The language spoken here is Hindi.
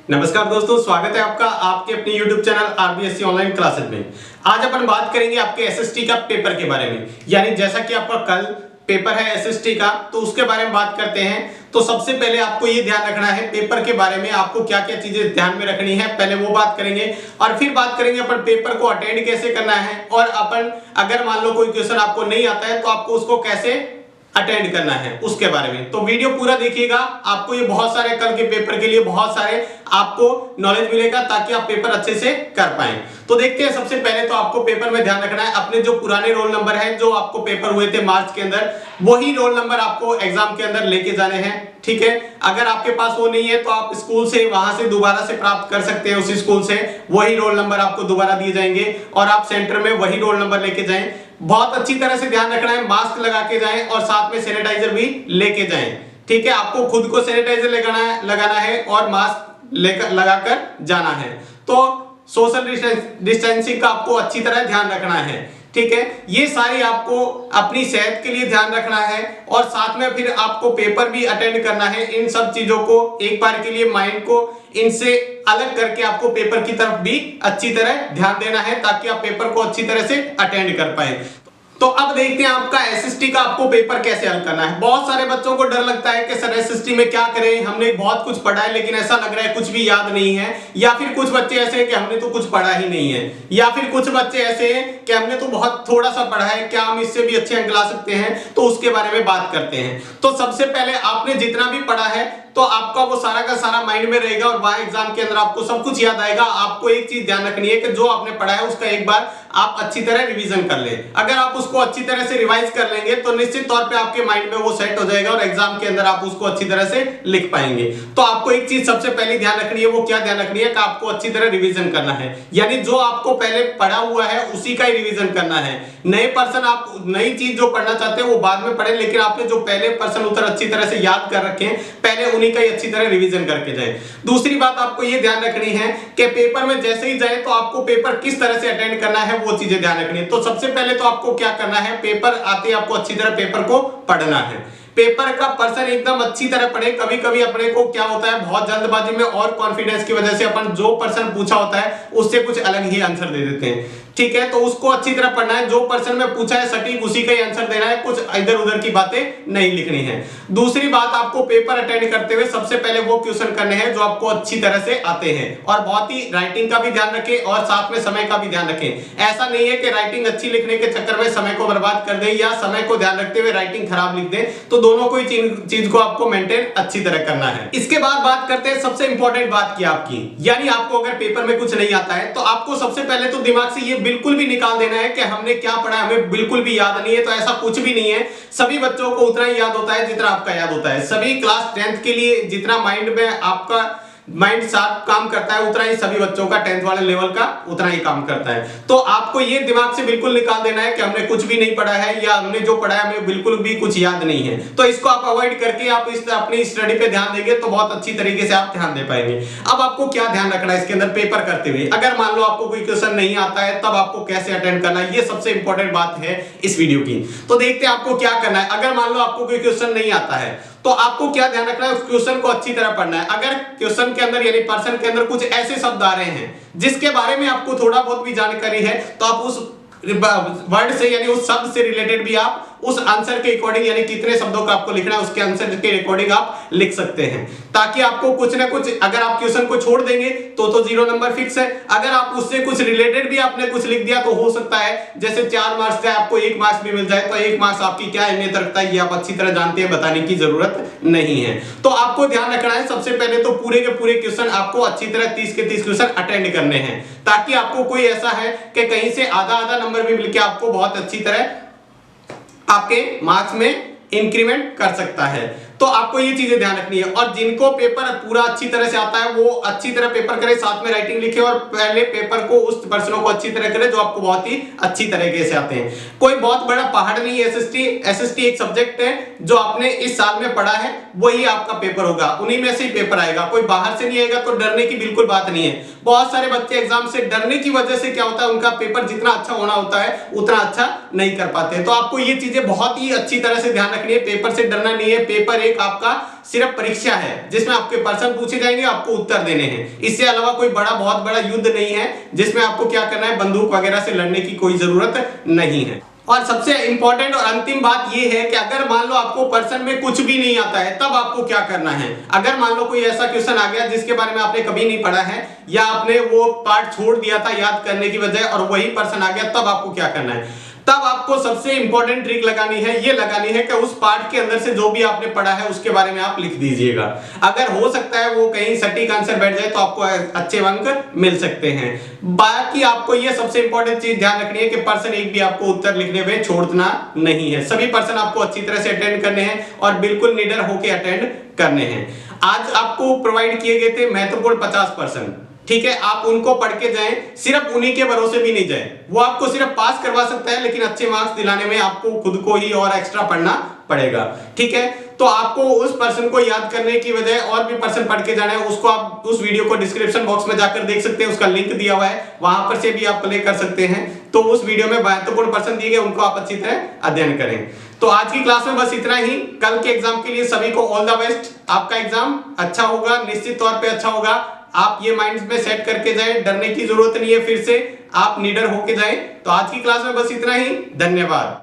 नमस्कार दोस्तों, स्वागत है आपका आपके अपने YouTube channel RBSC online classes में। आज अपन बात करेंगे आपके एसएसटी का पेपर के बारे में। यानी जैसा कि आपका कल पेपर है एसएसटी का, तो उसके बारे में बात करते हैं। तो सबसे पहले आपको ये ध्यान रखना है पेपर के बारे में, आपको क्या क्या चीजें ध्यान में रखनी है, पहले वो बात करेंगे और फिर बात करेंगे अपन पेपर को अटेंड कैसे करना है और अपन अगर मान लो कोई क्वेश्चन आपको नहीं आता है तो आपको उसको कैसे अटेंड करना है उसके बारे में। तो वीडियो पूरा देखिएगा, आपको ये बहुत सारे कल के पेपर के लिए बहुत सारे आपको नॉलेज मिलेगा ताकि आप पेपर अच्छे से कर पाएं। तो देखते हैं, सबसे पहले तो आपको पेपर में ध्यान रखना है अपने जो पुराने रोल नंबर है जो आपको पेपर हुए थे मार्च के अंदर, वही रोल नंबर आपको एग्जाम के अंदर लेके जाने हैं। ठीक है, अगर आपके पास वो नहीं है तो आप स्कूल से वहां से दोबारा से प्राप्त कर सकते हैं, उसी स्कूल से वही रोल नंबर आपको दोबारा दिए जाएंगे और आप सेंटर में वही रोल नंबर लेके जाएं। बहुत अच्छी तरह से ध्यान रखना है, मास्क लगा के जाएं और साथ में सैनिटाइजर भी लेके जाएं। ठीक है, आपको खुद को सैनिटाइजर लगाना है और मास्क लेकर लगाकर जाना है। तो सोशल डिस्टेंसिंग का आपको अच्छी तरह ध्यान रखना है। ठीक है, ये सारी आपको अपनी सेहत के लिए ध्यान रखना है और साथ में फिर आपको पेपर भी अटेंड करना है। इन सब चीजों को एक बार के लिए माइंड को इनसे अलग करके आपको पेपर की तरफ भी अच्छी तरह ध्यान देना है ताकि आप पेपर को अच्छी तरह से अटेंड कर पाए। तो अब देखते हैं आपका एसएसटी का आपको पेपर कैसे हल करना है। बहुत सारे बच्चों को डर लगता है कि सर एसएसटी में क्या करें, हमने बहुत कुछ पढ़ा है लेकिन ऐसा लग रहा है कुछ भी याद नहीं है, या फिर कुछ बच्चे ऐसे हैं कि हमने तो कुछ पढ़ा ही नहीं है, या फिर कुछ बच्चे ऐसे हैं कि हमने तो बहुत थोड़ा सा पढ़ा है, क्या हम इससे भी अच्छे अंक ला सकते हैं। तो उसके बारे में बात करते हैं। तो सबसे पहले आपने जितना भी पढ़ा है तो आपका वो सारा का सारा माइंड में रहेगा और वहां एग्जाम के अंदर आपको सब कुछ याद आएगा। आपको एक चीज ध्यान रखनी है कि जो आपने पढ़ा है उसका एक बार आप अच्छी तरह रिवीजन कर लें। अगर आप उसको अच्छी तरह से रिवाइज कर लेंगे तो निश्चित तौर पे आपके माइंड में वो सेट हो जाएगा और एग्जाम के अंदर आप उसको अच्छी तरह से लिख पाएंगे। तो आपको एक चीज सबसे पहले ध्यान रखनी है, वो क्या ध्यान रखनी है कि आपको अच्छी तरह रिवीजन करना है। यानी जो आपको पहले पढ़ा हुआ है उसी का ही रिवीजन करना है। नए पर्सन आप नई चीज जो पढ़ना चाहते हैं वो बाद में पढ़े, लेकिन आपने जो पहले पर्सन उत्तर अच्छी तरह से याद कर रखे हैं पहले उन्हीं का ही अच्छी तरह रिवीजन करके जाए। दूसरी बात आपको ये ध्यान रखनी है कि पेपर में जैसे ही जाए तो आपको पेपर किस तरह से अटेंड करना है वो चीजें ध्यान रखनी है। तो सबसे पहले तो आपको क्या करना है, पेपर आते ही आपको अच्छी तरह पेपर को पढ़ना है। पेपर का पर्सन एकदम अच्छी तरह पढ़े। कभी कभी अपने को क्या होता है, बहुत जल्दबाजी में और कॉन्फिडेंस की वजह से अपन जो पर्सन पूछा होता है उससे कुछ अलग ही आंसर दे देते हैं। ठीक है, तो उसको अच्छी तरह पढ़ना है। जो पर्सन में पूछा है सटीक उसी का ही आंसर देना है, कुछ इधर उधर की बातें नहीं लिखनी है। दूसरी बात, आपको पेपर अटेंड करते हुए सबसे पहले वो क्वेश्चन करने हैं जो आपको अच्छी तरह से आते हैं और बहुत ही राइटिंग का भी ध्यान रखें और साथ में समय का भी ध्यान रखें। ऐसा नहीं है कि राइटिंग अच्छी लिखने के चक्कर में समय को बर्बाद कर दे या समय को ध्यान रखते हुए राइटिंग खराब लिख दे। तो दोनों को चीज को आपको मेंटेन अच्छी तरह करना है। इसके बाद बात करते हैं सबसे इंपॉर्टेंट बात की आपकी, यानी आपको अगर पेपर में कुछ नहीं आता है तो आपको सबसे पहले तो दिमाग से ये बिल्कुल भी निकाल देना है कि हमने क्या पढ़ा है हमें बिल्कुल भी याद नहीं है। तो ऐसा कुछ भी नहीं है, सभी बच्चों को उतना ही याद होता है जितना आपका याद होता है। सभी क्लास 10th के लिए जितना माइंड में आपका माइंड शार्प काम करता है उतना ही सभी बच्चों का 10th वाले लेवल का उतना ही काम करता है। तो आपको ये दिमाग से बिल्कुल निकाल देना है कि हमने कुछ भी नहीं पढ़ा है या हमने जो पढ़ा है हमें बिल्कुल भी कुछ याद नहीं है। तो इसको आप अवॉइड करके आप अपनी स्टडी पे ध्यान देंगे तो बहुत अच्छी तरीके से आप ध्यान दे पाएंगे। अब आपको क्या ध्यान रखना है इसके अंदर पेपर करते हुए, अगर मान लो आपको कोई क्वेश्चन नहीं आता है तब आपको कैसे अटेंड करना है, ये सबसे इंपॉर्टेंट बात है इस वीडियो की। तो देखते हैं आपको क्या करना है। अगर मान लो आपको कोई क्वेश्चन नहीं आता है तो आपको क्या ध्यान रखना है, उस क्वेश्चन को अच्छी तरह पढ़ना है। अगर क्वेश्चन के अंदर यानी पर्सन के अंदर कुछ ऐसे शब्द आ रहे हैं जिसके बारे में आपको थोड़ा बहुत भी जानकारी है तो आप उस वर्ड से यानी उस शब्द से रिलेटेड भी आप उस आंसर के अकॉर्डिंग यानी कितने शब्दों का आपको लिखना है उसके आंसर के अकॉर्डिंग आप लिख सकते हैं, ताकि आपको कुछ ना कुछ, अगर आप क्वेश्चन को छोड़ देंगे तो 0 नंबर फिक्स है। अगर आप उससे कुछ रिलेटेड भी आपने कुछ लिख दिया तो हो सकता है जैसे 4 मार्क्स का आपको 1 मार्क्स भी मिल जाए। तो 1 मार्क्स आपकी क्या अहमियत रखता है ये आप अच्छी तरह जानते हैं, बताने की जरूरत नहीं है। तो आपको ध्यान रखना है सबसे पहले तो पूरे के पूरे क्वेश्चन आपको अच्छी तरह 30 के 30 क्वेश्चन अटेंड करने हैं, ताकि आपको कोई ऐसा है कि कहीं से आधा नंबर भी मिलके आपको बहुत अच्छी तरह आपके मार्क्स में इंक्रीमेंट कर सकता है। तो आपको ये चीजें ध्यान रखनी है। और जिनको पेपर पूरा अच्छी तरह से आता है वो अच्छी तरह पेपर करे, साथ में राइटिंग लिखे और पहले पेपर को उस पर्सनों को अच्छी तरह करे जो आपको बहुत ही अच्छी तरीके से आते हैं। कोई बहुत बड़ा पहाड़ नहीं है एसएसटी एक सब्जेक्ट है जो आपने इस साल में पढ़ा है वही आपका पेपर होगा, उन्हीं में से ही पेपर आएगा, कोई बाहर से नहीं आएगा। तो डरने की बिल्कुल बात नहीं है। बहुत सारे बच्चे एग्जाम से डरने की वजह से क्या होता है, उनका पेपर जितना अच्छा होना होता है उतना अच्छा नहीं कर पाते। तो आपको ये चीजें बहुत ही अच्छी तरह से ध्यान रखनी है। पेपर से डरना नहीं है, पेपर एक आपका सिर्फ परीक्षा है जिसमें आपके प्रश्न पूछे जाएंगे, आपको उत्तर देने हैं। इससे अलावा कोई बहुत बड़ा युद्ध नहीं है जिसमें आपको क्या करना है, बंदूक वगैरह से लड़ने की कोई जरूरत नहीं है। और सबसे इंपॉर्टेंट और अंतिम बात यह है कि अगर मान लो आपको प्रश्न में कुछ भी नहीं आता है तब आपको क्या करना है। अगर मान लो कोई ऐसा क्वेश्चन आ गया जिसके बारे में आपने कभी नहीं पढ़ा है या आपने वो पार्ट छोड़ दिया था याद करने की बजाय और वही प्रश्न आ गया, तब आपको क्या करना है। तब आपको सबसे इंपॉर्टेंट ट्रिक लगानी है, ये लगानी है कि उस पार्ट के अंदर से जो भी आपने पढ़ा है उसके बारे में आप लिख दीजिएगा। अगर हो सकता है वो कहीं सटीक आंसर बैठ जाए तो आपको अच्छे अंक मिल सकते हैं। बाकी आपको ये सबसे इंपॉर्टेंट चीज ध्यान रखनी है कि पर्सन एक भी आपको उत्तर लिखने में छोड़ना नहीं है। सभी पर्सन आपको अच्छी तरह से अटेंड करने हैं और बिल्कुल निडर होकर अटेंड करने हैं। आज आपको प्रोवाइड किए गए थे महत्वपूर्ण 50%, ठीक है, आप उनको पढ़ के जाएं, सिर्फ उन्हीं के भरोसे भी नहीं जाएं। वो आपको सिर्फ पास करवा सकता है लेकिन अच्छे मार्क्स दिलाने में आपको खुद को ही और एक्स्ट्रा पढ़ना पड़ेगा, ठीक है। तो आपको उस पर्सन को याद करने की बजाय और भी पर्सन पढ़ के जाना है। उसको आप उस वीडियो को डिस्क्रिप्शन बॉक्स में जाकर देख सकते हैं, उसका लिंक दिया हुआ है, वहां पर से भी आप प्ले कर सकते हैं। तो उस वीडियो में महत्वपूर्ण पर्सन दिए गए, उनको आप अच्छी तरह अध्ययन करें। तो आज की क्लास में बस इतना ही। कल के एग्जाम के लिए सभी को ऑल द बेस्ट। आपका एग्जाम अच्छा होगा, निश्चित तौर पे अच्छा होगा। आप ये माइंड में सेट करके जाएं, डरने की जरूरत नहीं है, फिर से आप निडर होके जाएं। तो आज की क्लास में बस इतना ही। धन्यवाद।